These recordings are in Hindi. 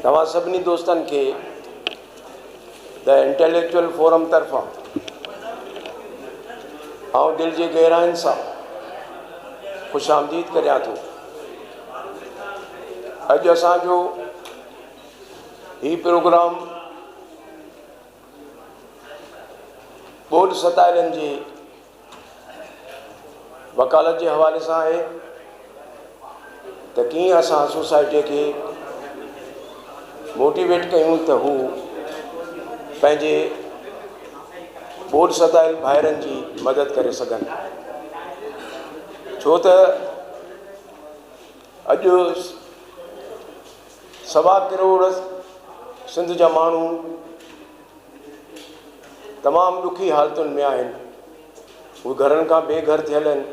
तव्हां सभिनी दोस्तनि खे द इंटेलेक्चुअल फोरम तरफ़ां आउं दिलि जे गहराइनि सां ख़ुशि आमदीद करियां थो। अॼु असांजो हीउ प्रोग्राम बोर्ड सताइलनि जी वकालत जे हवाले सां आहे त कीअं असां सोसाइटीअ खे मोटिवेट कयूं त हू पंहिंजे बोर्ड सताइल भाइरनि जी मदद करे सघनि। छो त अॼु 1.25 करोड़ सिंध जा माण्हू तमामु ॾुखी हालतुनि में आहिनि। उहे घरनि खां बेघर थियल आहिनि,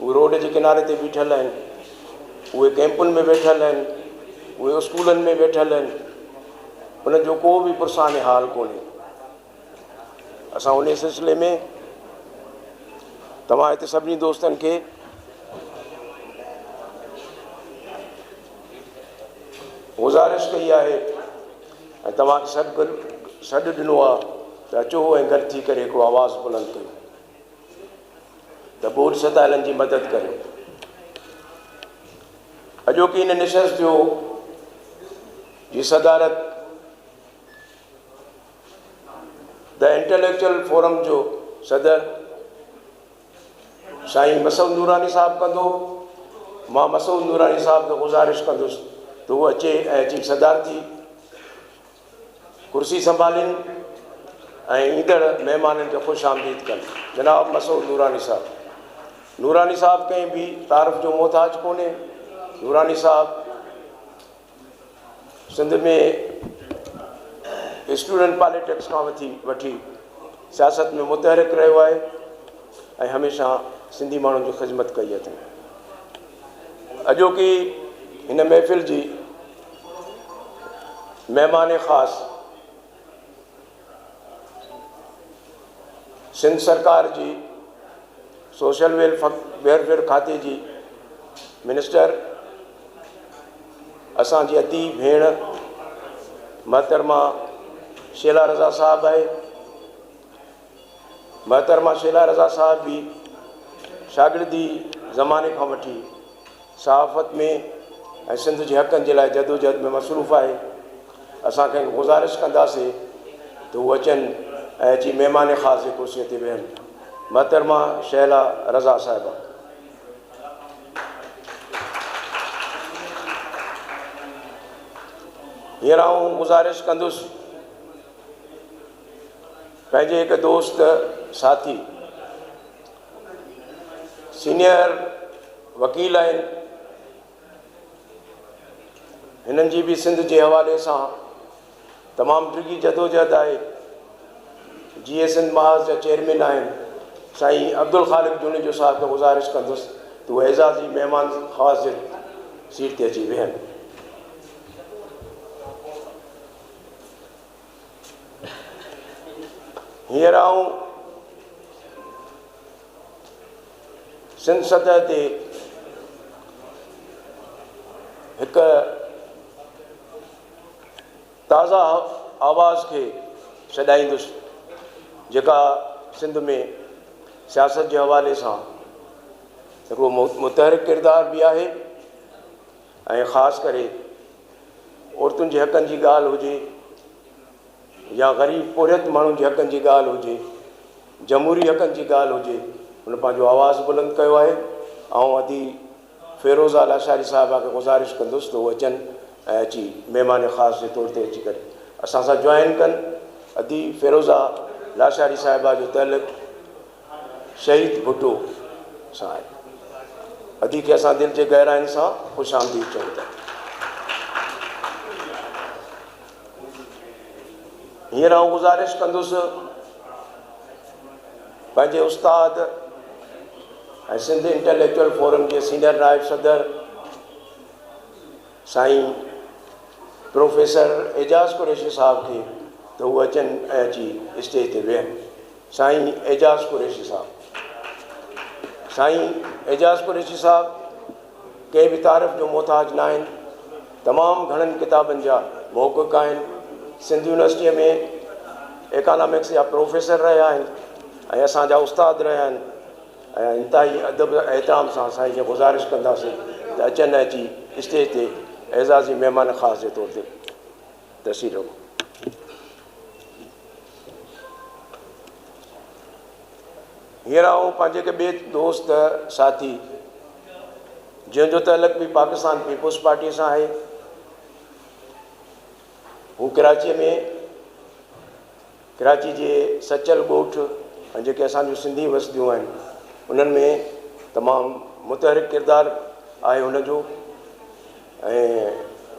उहे रोड जे किनारे ते बीठल आहिनि, उहे कैंपुनि में वेठल आहिनि, उहे स्कूलनि में वेठल आहिनि। उन जो को बि पुरसाने हाल कोन्हे। असां उन सिलसिले में तव्हां हिते सभिनी दोस्तनि खे गुज़ारिश कई आहे ऐं तव्हांखे सॾु ॾिनो आहे त अचो ऐं गॾु थी करे हिकिड़ो आवाज़ु बुलंद कयो त बोर्ड सताइलनि जी मदद करियो। अॼोकी इन निशस्त जो जी सदारत द इंटेलेक्चुअल फोरम जो सदर साईं मसूद नूरानी साहब कंदो। मां मसूद नूरानी साहब खे गुज़ारिश कंदुसि त उहो अचे ऐं अची सदारती कुर्सी संभालीनि ऐं ईंदड़ महिमाननि खे ख़ुशि आमदीद कनि। जनाब मसूद नूरानी साहब। नूरानी साहब कंहिं बि तारीफ़ जो मोहताज कोन्हे। नूरानी साहब सिंध में स्टूडेंट पॉलिटिक्स खां वठी सियासत में मुतहरिक रहियो आहे ऐं हमेशह सिंधी माण्हुनि जी ख़िदमत कई अथईं। अॼोकी हिन महफ़िल जी महिमान ख़ासि सिंध सरकार जी सोशल वेलफेयर खाते जी मिनिस्टर असांजी अती भेण महतरमा शेला रज़ा साहब आहे। महतरमा शेला रज़ा साहब भी शागिर्दी ज़माने खां वठी सहाफ़त में ऐं सिंध जे हक़नि जे लाइ जदोजहद में मसरूफ़ आहे। असांखे गुज़ारिश कंदासीं त उहे अचनि ऐं अची महिमान ख़ासि जे कुर्सीअ ते वेहनि। महतरमा शेला रज़ा साहिबा। हींअर आउं गुज़ारिश कंदुसि पंहिंजे हिकु दोस्त साथी सीनियर वकील आहिनि, हिननि जी बि सिंध जे हवाले सां तमामु डिघी जदोजहद आहे। GA सिंध महाज़ जा चेयरमैन आहिनि साईं अब्दुल ख़ालिक जुनेजो साहब खे गुज़ारिश कंदुसि त उहे एज़ाज़ी महिमान ख़ासि जे सीट ते अची वेहनि। हींअर आउं सिंध सतह ते हिकु ताज़ा आवाज़ खे छॾाईंदुसि जेका सिंध में सियासत जे हवाले सां हिकिड़ो मुतहरिक किरदार बि आहे ऐं ख़ासि करे औरतुनि जे हक़नि जी ॻाल्हि हुजे या ग़रीब पोरियत माण्हुनि जे हक़नि जी ॻाल्हि हुजे, जमहूरी हक़नि जी ॻाल्हि हुजे, हुन पंहिंजो आवाज़ु बुलंद कयो आहे। ऐं अदी फ़िरोज़ा लाशारी साहिबा खे गुज़ारिश कंदुसि त उहे अचनि ऐं अची महिमान ख़ासि जे तौर ते अची करे असां सां जॉइन कनि। अदी फ़िरोज़ा लाशारी साहिबा जो तइल्लुक़ शहीद भुट्टो सां आहे। अदी खे असां दिलि जे गहराइनि सां ख़ुशि आमदीद चऊं था। हींअर आउं गुज़ारिश कंदुसि पंहिंजे उस्ताद ऐं सिंध इंटेलेक्चुअल फोरम जे सीनियर नाइब सदर साईं प्रोफेसर एजाज़ कुरैशी साहब खे त उहे अचनि ऐं अची स्टेज ते वेहनि। साईं एजाज़ कुरैशी साहब। साईं एजाज़ कुरैशी साहब कंहिं बि तारीफ़ जो मोहताज न आहिनि। तमामु घणनि किताबनि जा मोहक़िक़ आहिनि। सिंध यूनिवर्सिटीअ में इकोनॉमिक्स जा प्रोफेसर रहिया आहिनि ऐं असांजा उस्ताद रहिया आहिनि ऐं इंतिहाई अदब एहतराम सां असां हीअ गुज़ारिश कंदासीं त अचनि अची स्टेज ते एज़ाज़ी महिमान ख़ासि जे तौर ते तशरीफ़ रखो। हींअर आऊं पंहिंजे के ॿिए दोस्त साथी जंहिंजो तअल्लुक़ बि पाकिस्तान पीपुल्स पार्टी सां आहे, हू कराची में कराची जे सचल ॻोठ ऐं जेके असांजूं सिंधी वसदियूं आहिनि उन्हनि में तमामु मुतहरिक किरदारु आहे हुनजो ऐं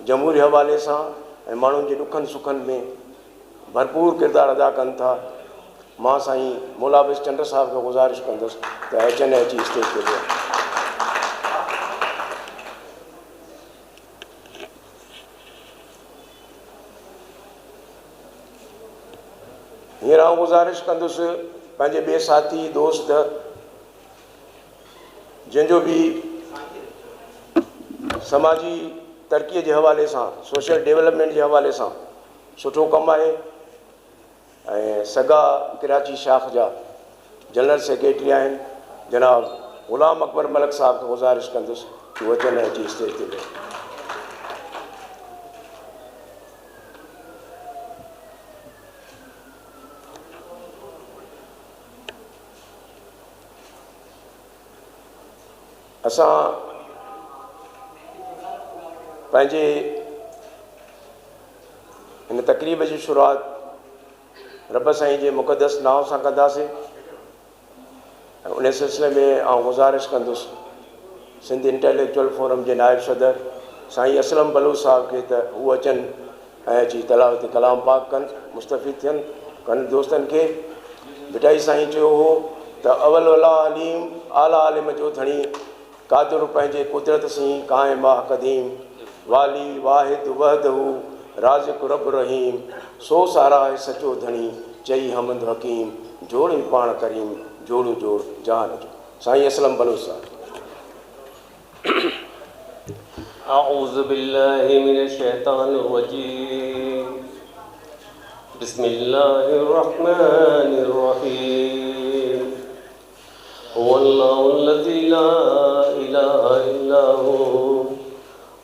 जमहूरी हवाले सां ऐं माण्हुनि जे ॾुखनि सुखनि में भरपूर किरदारु अदा कनि था। मां साईं मोलाबिस चंड साहिब खे गुज़ारिश कंदुसि त अचनि अची स्टेज ते वियो। हींअर आउं गुज़ारिश कंदुसि पंहिंजे ॿिए साथी दोस्त जंहिंजो बि समाजी तरक़ीअ जे हवाले सां सोशल डेवलपमेंट जे हवाले सां सुठो कमु आहे ऐं सॻा कराची शाख जा जनरल सेक्रेटरी आहिनि जनाब ग़ुलाम अकबर मलिक साहब खे गुज़ारिश कंदुसि कि उहे अचनि अची स्टेज ते वेहो। असां पंहिंजे हिन तक़रीब जी शुरूआत रब साईं जे मुक़दस नाव सां कंदासीं ऐं उन सिलसिले में आउं गुज़ारिश कंदुसि सिंध इंटेलेक्चुअल फोरम जे नायब सदर साईं असलम बलूच साहब खे त उहे अचनि ऐं अची तलावत कलाम पाक कनि, मुस्तफ़ीद थियनि कनि दोस्तनि खे। बिटाई साईं चयो हो त अवल वला अलीम आला आलिम जो धणी कादुर पंहिंजे कुदरत सी काइम आ क़दीम वाली वाहिद वहदहू राज़िक़ रब रहीम सो सारा है सचो धणी चई हमद हकीम जोड़ी पाण करीम जोड़ू जोड़ जान जो। साईं असलम बलूच साहब। अऊज़ु बिल्लाहि मिनश शैतानिर रजीम बिस्मिल्लाहिर रहमानिर रहीम हुवल्लाहुल्लज़ी ला इलाहा इल्ला हु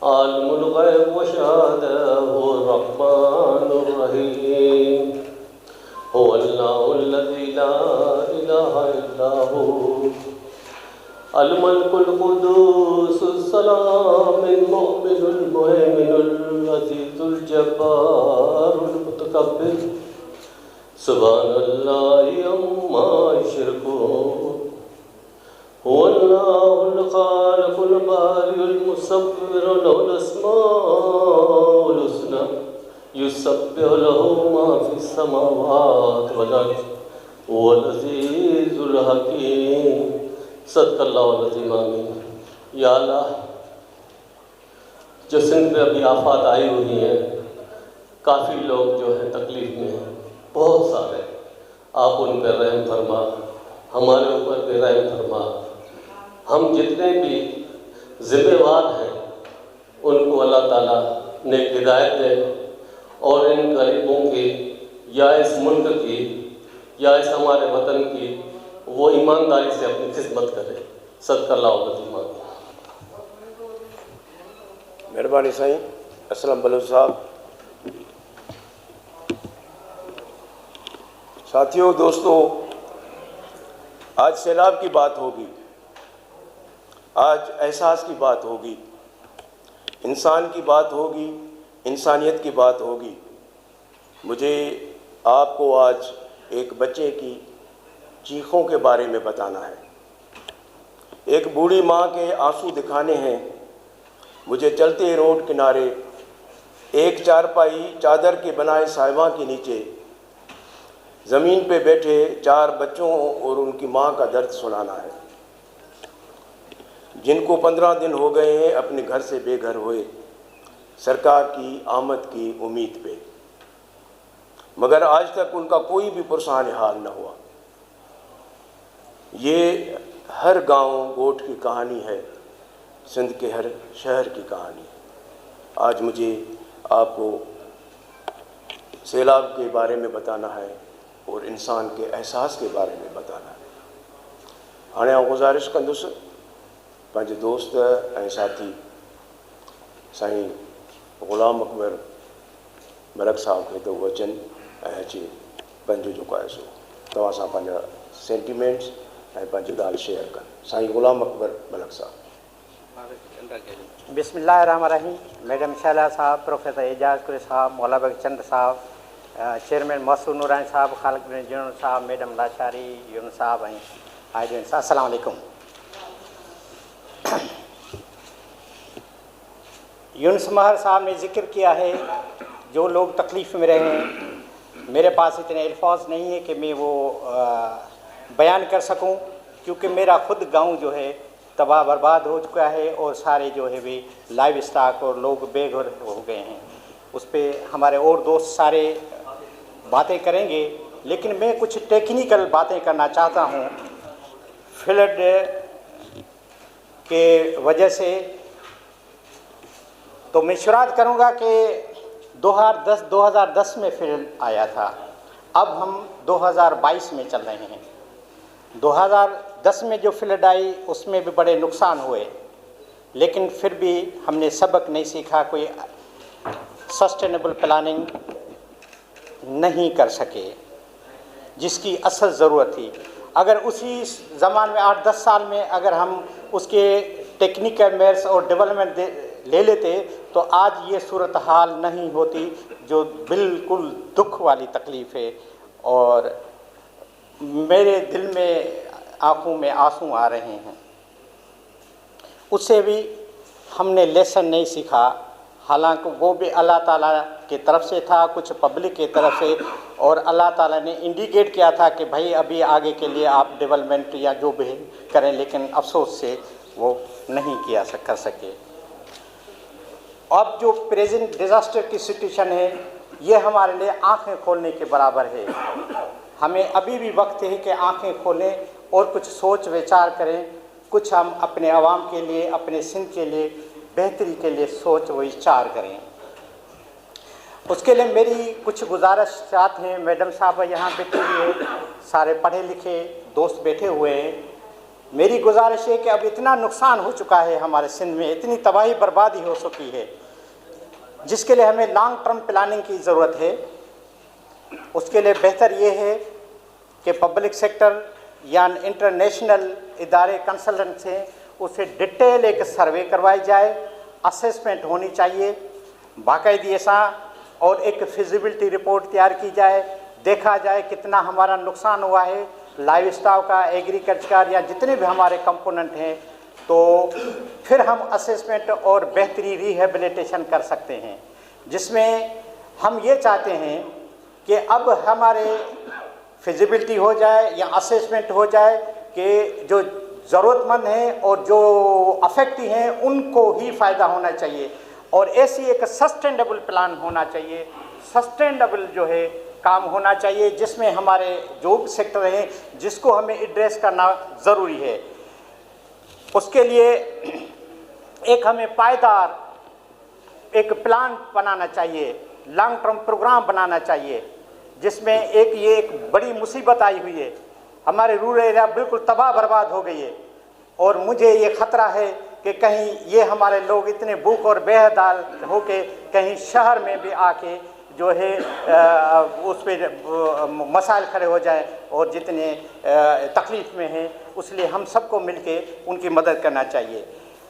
आलिमुल ग़ैब व शहादह हुवर रहमानुर रहीम हुवल्लाहुल्लज़ी ला इलाहा इल्ला हु अल मलिकुल कुद्दूसुस सलामुल मुमिनुल मुहैमिनुल अज़ीज़ुल जब्बारुल मुतकब्बिर सुब्हानल्लाहि अम्मा युश्रिकून हुवल्लाहुल खालिकुल बारिउल मुसव्विरु लहुल अस्माउल हुस्ना युसब्बिहु लहु मा फिस समावाति वल अर्ज़ हुवल अज़ीज़ुल हकीम। सदक़ल्लाहुल अज़ीम आमीन। या अल्लाह, जो सिंध में अभी आफत आई हुई हैं, काफ़ी लोग जो हैं तकलीफ़ में हैं, बहुत सारे, आप उन पर रहम फरमा, हमारे ऊपर भी रहम फरमा। हम जितने भी ज़िम्मेवार हैं उनको अल्लाह ताला ने हिदायत दे और इन गरीबों की या इस मुल्क की या इस हमारे वतन की वो ईमानदारी से अपनी खिदमत करे। सदक़ल्लाहुल अज़ीम। मेहरबानी साईं असलम बलूच साहब। साथियों, दोस्तों, आज सैलाब की बात होगी, आज एहसास की बात होगी, इंसान की बात होगी, इंसानियत की बात होगी। मुझे आपको आज एक बच्चे की चीखों के बारे में बताना है। एक बूढ़ी माँ के आंसू दिखाने हैं मुझे चलते रोड किनारे, एक चारपाई चादर के बनाए साहिबा के नीचे, ज़मीन पे बैठे 4 बच्चों और उनकी माँ का दर्द सुनाना है, जिनको 15 दिन हो गए हैं अपने घर से बेघर हुए, सरकार की आमद की उम्मीद पे, मगर आज तक उनका कोई भी पुरसान हाल न हुआ। ये हर गांव गोठ की कहानी है, सिंध के हर शहर की कहानी है। आज मुझे आपको सैलाब के बारे में बताना है और इंसान के एहसास के बारे में बताना है। हाणे आउं गुज़ारिश कंदुसि पंहिंजे दोस्त ऐं साथी साईं ग़ुलाम अकबर मलक साहब खे त उहो अचनि ऐं अची पंहिंजो जेको आहे सो तव्हां सां पंहिंजा सेंटिमेंट्स ऐं पंहिंजी ॻाल्हि शेयर कनि। साईं ग़ुलाम अकबर मलक साहब। बिस्मिल्लाहिर्रहमानिर्रहीम। मैडम शैला साहब, प्रोफेसर एजाज कुरैशी साहब, मौला बख्शचंद साहब, चेयरमैन मसूद नूरानी साहब, खालिद बिन जुनून साहब, मैडम लाचारी यूनुस साहब ऐं आइडियन साहब, अस्सलाम वालेकुम। यूनुस महर साहब ने जिक्र किया है जो लोग तकलीफ़ में रहे हैं। मेरे पास इतने अल्फाज नहीं है कि मैं वो बयान कर सकूं, क्योंकि मेरा ख़ुद गांव जो है तबाह बर्बाद हो चुका है और सारे जो है वे लाइव स्टॉक और लोग बेघर हो गए हैं। उस पर हमारे और दोस्त सारे बातें करेंगे, लेकिन मैं कुछ टेक्निकल बातें करना चाहता हूँ। फ्लड के वजह से तो मैं शुरुआत करूँगा कि 2010 में फ्लड आया था। अब हम 2022 में चल रहे हैं। 2010 में जो फ्लड आई उसमें भी बड़े नुकसान हुए, लेकिन फिर भी हमने सबक नहीं सीखा, कोई सस्टेनेबल प्लानिंग नहीं कर सके जिसकी असल ज़रूरत थी। अगर उसी ज़माने में 8-10 साल में अगर हम उसके टेक्निकल मेयर्स और डेवलपमेंट ले लेते तो आज ये सूरत हाल नहीं होती, जो बिल्कुल दुख वाली तकलीफ़ है। और मेरे दिल में आँखों में आंसू आ रहे हैं। उससे भी हमने लेसन नहीं सीखा, हालांकि वो भी अल्लाह ताला की तरफ से था, कुछ पब्लिक की तरफ से, और अल्लाह ताला ने इंडिकेट किया था कि भाई अभी आगे के लिए आप डेवलपमेंट या जो भी करें, लेकिन अफसोस से वो नहीं कर सके। अब जो प्रेजेंट डिज़ास्टर की सिचुएशन है ये हमारे लिए आंखें खोलने के बराबर है। हमें अभी भी वक्त है कि आंखें खोलें और कुछ सोच विचार करें, कुछ हम अपने आवाम के लिए, अपने सिंध के लिए, बेहतरी के लिए सोच विचार करें। उसके लिए मेरी कुछ गुजारिशात हैं। मैडम साहब यहाँ बैठे हुए, सारे पढ़े लिखे दोस्त बैठे हुए हैं। मेरी गुजारिश है कि अब इतना नुकसान हो चुका है हमारे सिंध में, इतनी तबाही बर्बादी हो चुकी है, जिसके लिए हमें लॉन्ग टर्म प्लानिंग की ज़रूरत है। उसके लिए बेहतर ये है कि पब्लिक सेक्टर या इंटरनेशनल इदारे कंसल्टेंट्स हैं, उसे डिटेल एक सर्वे करवाई जाए, असेसमेंट होनी चाहिए बाकायदी ऐसा, और एक फिजिबिलिटी रिपोर्ट तैयार की जाए, देखा जाए कितना हमारा नुकसान हुआ है लाइव स्टॉक का, एग्रीकल्चर का, या जितने भी हमारे कंपोनेंट हैं, तो फिर हम असेसमेंट और बेहतरी रिहेबिलिटेशन कर सकते हैं, जिसमें हम ये चाहते हैं कि अब हमारे फिजिबिलिटी हो जाए या असेसमेंट हो जाए कि जो ज़रूरतमंद हैं और जो अफेक्टी हैं उनको ही फ़ायदा होना चाहिए, और ऐसी एक सस्टेनेबल प्लान होना चाहिए, सस्टेनेबल जो है काम होना चाहिए, जिसमें हमारे जो भी सेक्टर हैं जिसको हमें एड्रेस करना ज़रूरी है। उसके लिए एक हमें पायदार एक प्लान बनाना चाहिए, लॉन्ग टर्म प्रोग्राम बनाना चाहिए, जिसमें एक बड़ी मुसीबत आई हुई है, हमारे रूरल एरिया बिल्कुल तबाह बर्बाद हो गई है, और मुझे ये ख़तरा है कि कहीं ये हमारे लोग इतने भूख और बेहदाल हो के कहीं शहर में भी आके जो है उस पर मसाइल खड़े हो जाए और जितने तकलीफ़ में हैं, उसलिए हम सबको मिलके उनकी मदद करना चाहिए।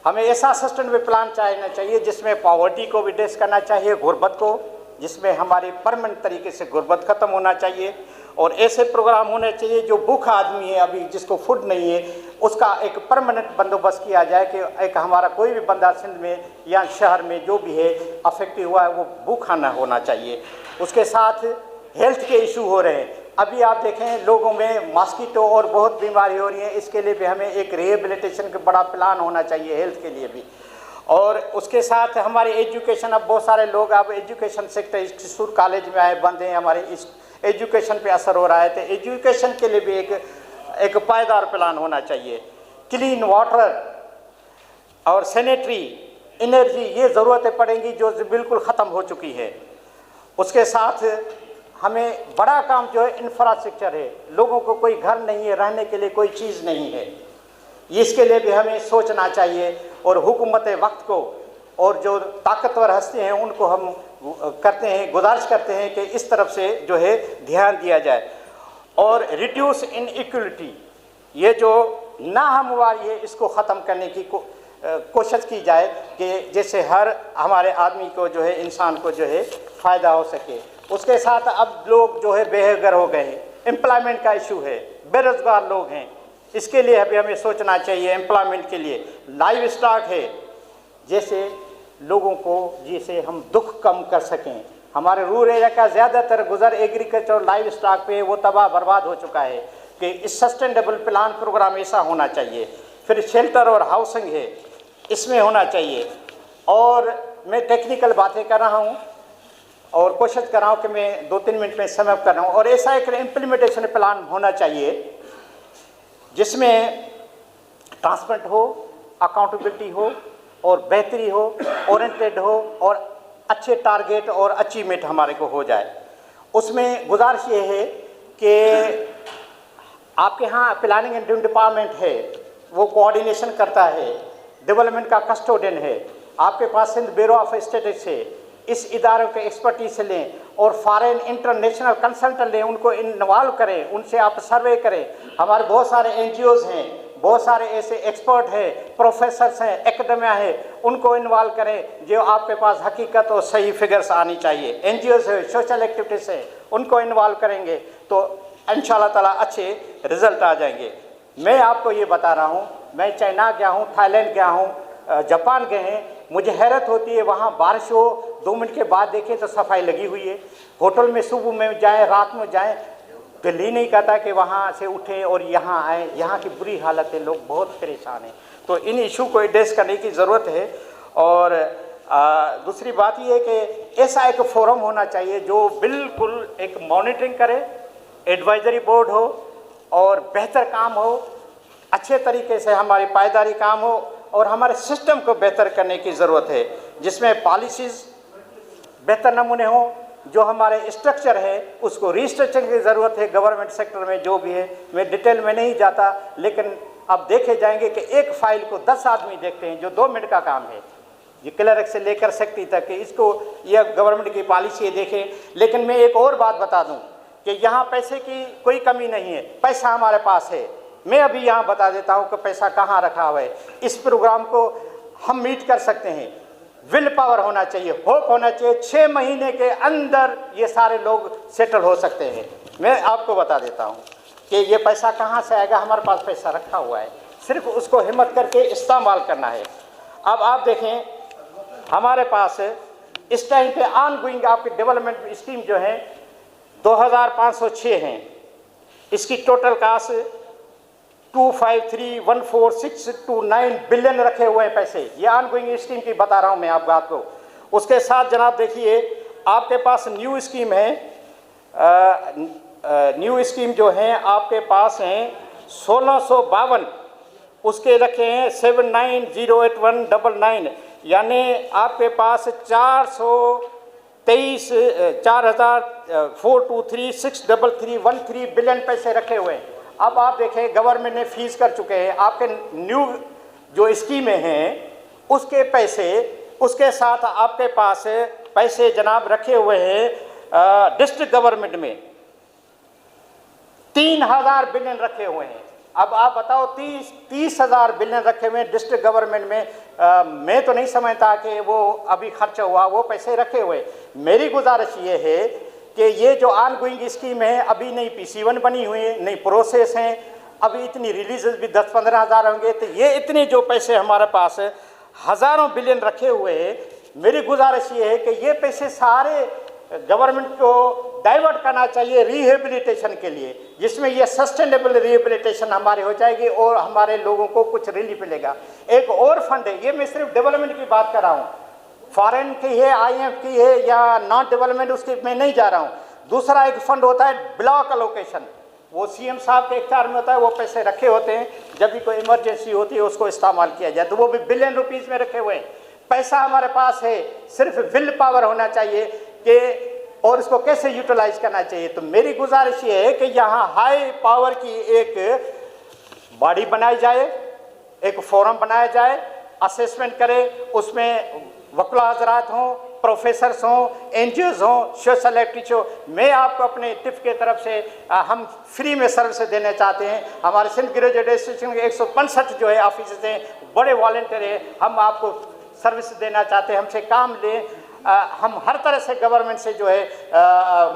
हमें ऐसा सस्टेनेबल प्लान चाहना चाहिए जिसमें पॉवर्टी को भी एड्रेस करना चाहिए, गुर्बत को, जिसमें हमारी परमानेंट तरीके से गुर्बत ख़त्म होना चाहिए, और ऐसे प्रोग्राम होने चाहिए जो भूखा आदमी है अभी जिसको फूड नहीं है उसका एक परमानेंट बंदोबस्त किया जाए कि एक हमारा कोई भी बंदा सिंध में या शहर में जो भी है अफेक्टिव हुआ है वो भूखा ना होना चाहिए। उसके साथ हेल्थ के इशू हो रहे हैं, अभी आप देखें लोगों में मॉस्किटो और बहुत बीमारी हो रही है, इसके लिए भी हमें एक रिहेबिलिटेशन का बड़ा प्लान होना चाहिए हेल्थ के लिए भी। और उसके साथ हमारे एजुकेशन, अब बहुत सारे लोग अब एजुकेशन सेक्टर स्कूल कॉलेज में आए बंद हैं, हमारे इस एजुकेशन पे असर हो रहा है, तो एजुकेशन के लिए भी एक पायदार प्लान होना चाहिए। क्लीन वाटर और सैनिटरी एनर्जी, ये ज़रूरतें पड़ेंगी जो बिल्कुल ख़त्म हो चुकी है। उसके साथ हमें बड़ा काम जो है इंफ्रास्ट्रक्चर है, लोगों को कोई घर नहीं है, रहने के लिए कोई चीज़ नहीं है, इसके लिए भी हमें सोचना चाहिए। और हुकूमत वक्त को और जो ताकतवर हस्ती हैं उनको हम करते हैं, गुजारिश करते हैं कि इस तरफ से जो है ध्यान दिया जाए। और रिड्यूस इनइक्वलिटी, ये जो नाहमवारी है इसको ख़त्म करने की कोशिश की जाए कि जैसे हर हमारे आदमी को जो है, इंसान को जो है फ़ायदा हो सके। उसके साथ अब लोग जो है बेघर हो गए हैं, एम्प्लॉयमेंट का इशू है, बेरोज़गार लोग हैं, इसके लिए अभी हमें सोचना चाहिए। एम्प्लॉयमेंट के लिए लाइव स्टॉक है, जैसे लोगों को जिसे हम दुख कम कर सकें। हमारे रूरल एरिया का ज़्यादातर गुजर एग्रीकल्चर और लाइव स्टॉक पे वो तबाह बर्बाद हो चुका है कि इस सस्टेनेबल प्लान प्रोग्राम ऐसा होना चाहिए। फिर शेल्टर और हाउसिंग है, इसमें होना चाहिए। और मैं टेक्निकल बातें कर रहा हूँ और कोशिश कर रहा हूँ कि मैं 2-3 मिनट में समय कर रहा हूँ। और ऐसा एक इम्प्लीमेंटेशन प्लान होना चाहिए जिसमें ट्रांसपेरेंट हो, अकाउंटेबिलिटी हो और बेहतरी हो, ओरिएंटेड हो और अच्छे टारगेट और अचीवमेंट हमारे को हो जाए। उसमें गुजारिश ये है कि आपके यहाँ प्लानिंग एंड डिपार्टमेंट है, वो कोऑर्डिनेशन करता है, डेवलपमेंट का कस्टोडियन है, आपके पास सिंध ब्यूरो ऑफ स्टैटिस्टिक्स है, इस इदारों के एक्सपर्टीज लें और फॉरेन इंटरनेशनल कंसल्टेंट लें, उनको इन्वॉल्व करें, उनसे आप सर्वे करें। हमारे बहुत सारे NGOs हैं, बहुत सारे ऐसे एक्सपर्ट हैं, प्रोफेसर्स हैं, एकेडमिया है, उनको इन्वॉल्व करें जो आपके पास हकीकत और सही फिगर्स आनी चाहिए। NGOs है, सोशल एक्टिविटीज़ है, उनको इन्वॉल्व करेंगे तो इंशाल्लाह ताला अच्छे रिजल्ट आ जाएंगे। मैं आपको ये बता रहा हूँ, मैं चाइना गया हूँ, थाईलैंड गया हूँ, जापान गए हैं, मुझे हैरत होती है वहाँ बारिश हो 2 मिनट के बाद देखें तो सफाई लगी हुई है। होटल में सुबह में जाएं, रात में जाएं, दिल ही नहीं कहता कि वहाँ से उठें और यहाँ आएँ। यहाँ की बुरी हालत है, लोग बहुत परेशान हैं। तो इन इशू को एड्रेस करने की ज़रूरत है। और दूसरी बात ये है कि ऐसा एक फोरम होना चाहिए जो बिल्कुल एक मॉनिटरिंग करे, एडवाइजरी बोर्ड हो और बेहतर काम हो, अच्छे तरीके से हमारी पायदारी काम हो और हमारे सिस्टम को बेहतर करने की ज़रूरत है, जिसमें पॉलिसीज़ बेहतर नमूने हों, जो हमारे स्ट्रक्चर है उसको रीस्ट्रक्चरिंग की ज़रूरत है गवर्नमेंट सेक्टर में जो भी है। मैं डिटेल में नहीं जाता, लेकिन अब देखे जाएंगे कि एक फ़ाइल को 10 आदमी देखते हैं, जो 2 मिनट का काम है, ये क्लर्क से लेकर सेक्रेटरी तक, इसको यह गवर्नमेंट की पॉलिसी देखें। लेकिन मैं एक और बात बता दूं कि यहाँ पैसे की कोई कमी नहीं है, पैसा हमारे पास है। मैं अभी यहाँ बता देता हूँ कि पैसा कहाँ रखा हुआ है। इस प्रोग्राम को हम मीट कर सकते हैं, विल पावर होना चाहिए, होप होना चाहिए। 6 महीने के अंदर ये सारे लोग सेटल हो सकते हैं। मैं आपको बता देता हूँ कि ये पैसा कहाँ से आएगा, हमारे पास पैसा रखा हुआ है, सिर्फ उसको हिम्मत करके इस्तेमाल करना है। अब आप देखें हमारे पास इस टाइम पे ऑनगोइंग आपकी डेवलपमेंट स्कीम जो है 2506 हैं, इसकी टोटल कास्ट 25314,629 बिलियन रखे हुए हैं पैसे। ये ऑनगोइंग स्कीम की बता रहा हूँ मैं आपको आपको। उसके साथ जनाब देखिए आपके पास न्यू स्कीम है, न्यू स्कीम जो है आपके पास हैं 1652, उसके रखे हैं 79081999, यानी आपके पास 423,633,13 बिलियन पैसे रखे हुए हैं। अब आप देखें गवर्नमेंट ने फीस कर चुके हैं आपके न्यू जो स्कीमें हैं उसके पैसे, उसके साथ आपके पास पैसे जनाब रखे हुए हैं डिस्ट्रिक्ट गवर्नमेंट में 3000 बिलियन रखे हुए हैं। अब आप बताओ 30,000 बिलियन रखे हुए हैं डिस्ट्रिक्ट गवर्नमेंट में। मैं तो नहीं समझता कि वो अभी खर्च हुआ, वो पैसे रखे हुए। मेरी गुजारिश ये है कि ये जो ऑनगोइंग स्कीम है अभी नई PC1 बनी हुई है, नई प्रोसेस हैं, अभी इतनी रिलीजेस भी 10-15 हज़ार होंगे, तो ये इतने जो पैसे हमारे पास हज़ारों बिलियन रखे हुए हैं, मेरी गुजारिश ये है कि ये पैसे सारे गवर्नमेंट को डाइवर्ट करना चाहिए रिहेबिलिटेशन के लिए, जिसमें ये सस्टेनेबल रिहेबिलिटेशन हमारे हो जाएगी और हमारे लोगों को कुछ रिलीफ मिलेगा। एक और फंड है, ये मैं सिर्फ डेवलपमेंट की बात कर रहा हूँ, फॉरेन की है, IMF की है या नॉन डेवलपमेंट, उसके मैं नहीं जा रहा हूँ। दूसरा एक फंड होता है ब्लॉक अलोकेशन, वो CM साहब के इख्तियार में होता है, वो पैसे रखे होते हैं, जब भी कोई इमरजेंसी होती है उसको इस्तेमाल किया जाए, तो वो भी बिलियन रुपीज़ में रखे हुए हैं। पैसा हमारे पास है, सिर्फ विल पावर होना चाहिए कि और इसको कैसे यूटिलाइज करना चाहिए। तो मेरी गुजारिश ये है कि यहाँ हाई पावर की एक बॉडी बनाई जाए, एक फोरम बनाया जाए, असेसमेंट करे, उसमें वकील हजरात हों, प्रोफेसर्स हों, एनजीओज हों, सोशल एक्टिविस्ट हो। मैं आपको अपने टिप के तरफ से हम फ्री में सर्विस देना चाहते हैं। हमारे सिंध ग्रेजुएट एसोसिएशन के 165 जो है ऑफिस हैं, बड़े वॉलंटियर हैं, हम आपको सर्विस देना चाहते हैं, हमसे काम लें। हम हर तरह से गवर्नमेंट से जो है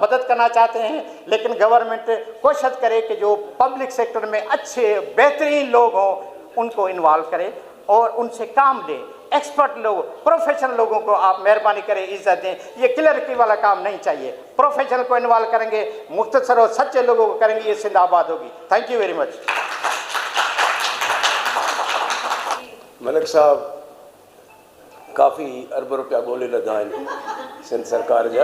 मदद करना चाहते हैं, लेकिन गवर्नमेंट कोशिश करे कि जो पब्लिक सेक्टर में अच्छे बेहतरीन लोग हों उनको इन्वॉल्व करे और उनसे काम लें। एक्सपर्ट लोग, प्रोफेशनल लोगों को आप मेहरबानी करें इज्जत दें। ये क्लर्की वाला काम नहीं चाहिए, प्रोफेशनल को इन्वॉल्व करेंगे, मुख्तसर और सच्चे लोगों को करेंगे, ये सिंध आबाद होगी। Thank you very much. Malik साहब काफ़ी अरब रुपया ॻोल्हे लधा आहिनि सिंध सरकार जा।